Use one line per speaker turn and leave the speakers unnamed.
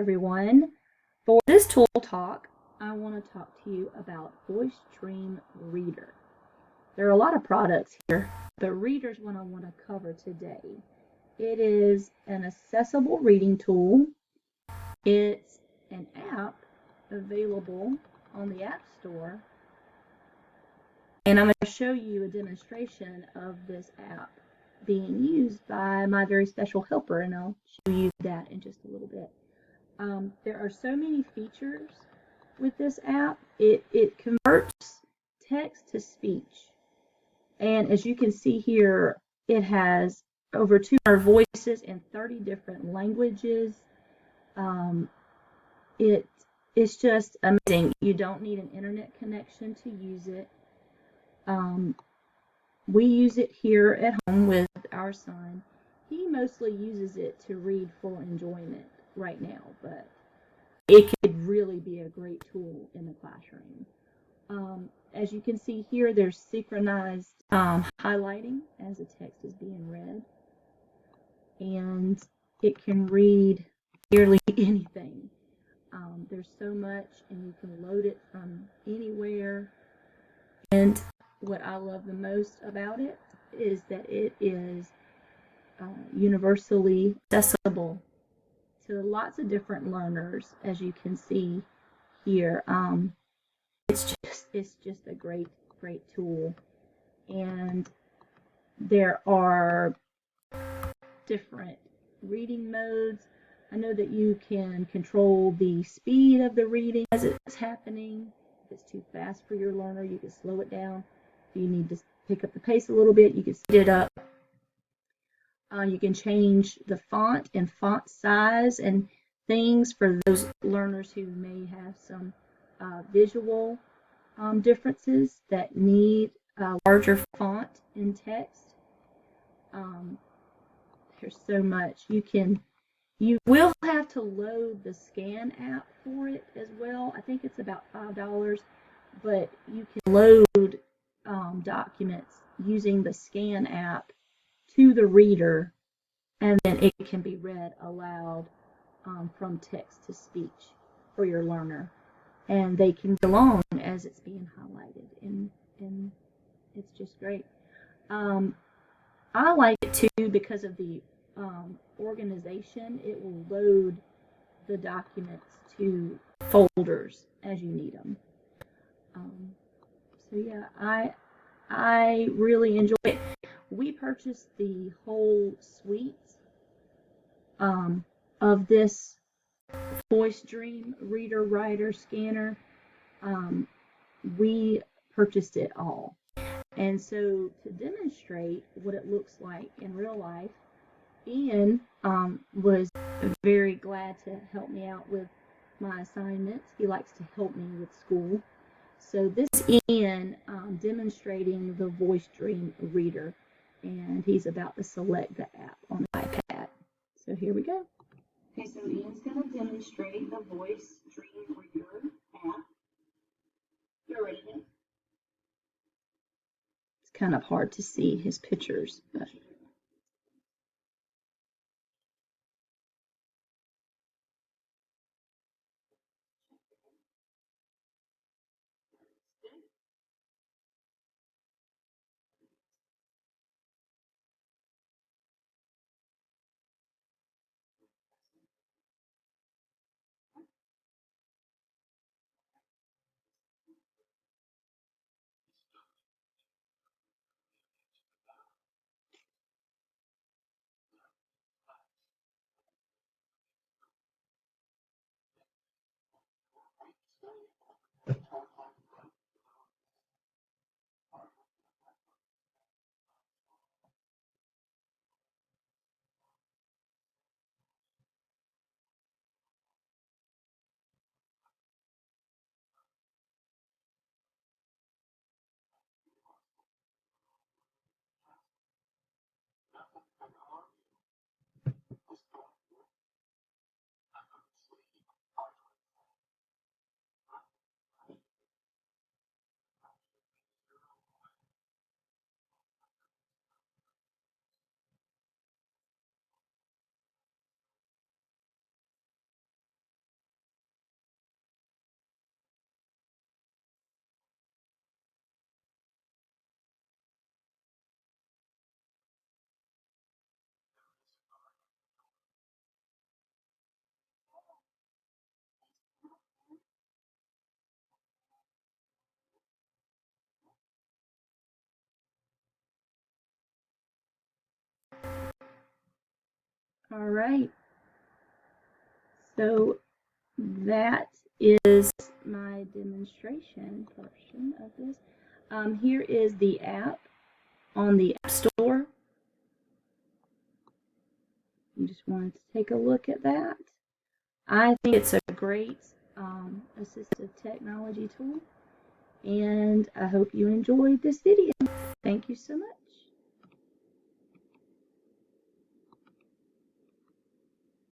everyone. For this tool talk, I want to talk to you about Voice Dream Reader. There are a lot of products here, but Reader's what I want to cover today. It is an accessible reading tool. It's an app available on the App Store, and I'm going to show you a demonstration of this app being used by my very special helper, and I'll show you that in just a little bit. There are so many features with this app. It converts text to speech, and as you can see here, it has over 200 voices in 30 different languages. It's just amazing. You don't need an internet connection to use it. We use it here at home with our son. He mostly uses it to read for enjoyment right now, but it could really be a great tool in the classroom. As you can see here, there's synchronized highlighting as the text is being read, and it can read nearly anything. There's so much, and you can load it from anywhere. And what I love the most about it is that it is universally accessible to lots of different learners, as you can see here. It's just a great tool, and there are different reading modes. I know that you can control the speed of the reading as it's happening. If it's too fast for your learner, you can slow it down. If you need to pick up the pace a little bit, you can speed it up. You can change the font and font size and things for those learners who may have some visual differences that need a larger font in text. There's so much. You will have to load the Scan app for it as well. I think it's about $5, but you can load documents using the Scan app to the reader, and then it can be read aloud from text to speech for your learner. And they can go along as it's being highlighted, and it's just great. I like it too because of the organization. It will load the documents to folders as you need them. So yeah, I really enjoy it. We purchased the whole suite of this Voice Dream Reader, Writer, Scanner. We purchased it all. And so to demonstrate what it looks like in real life, Ian was very glad to help me out with my assignments. He likes to help me with school. So this is Ian demonstrating the Voice Dream Reader, and he's about to select the app on the iPad. So here we go. Okay, so Ian's going to demonstrate the Voice Dream Reader app. You're ready. It's kind of hard to see his pictures, but All right. So that is my demonstration portion of this. Here is the app on the App Store. You just wanted to take a look at that. I think it's a great assistive technology tool, and I hope you enjoyed this video. Thank you so much.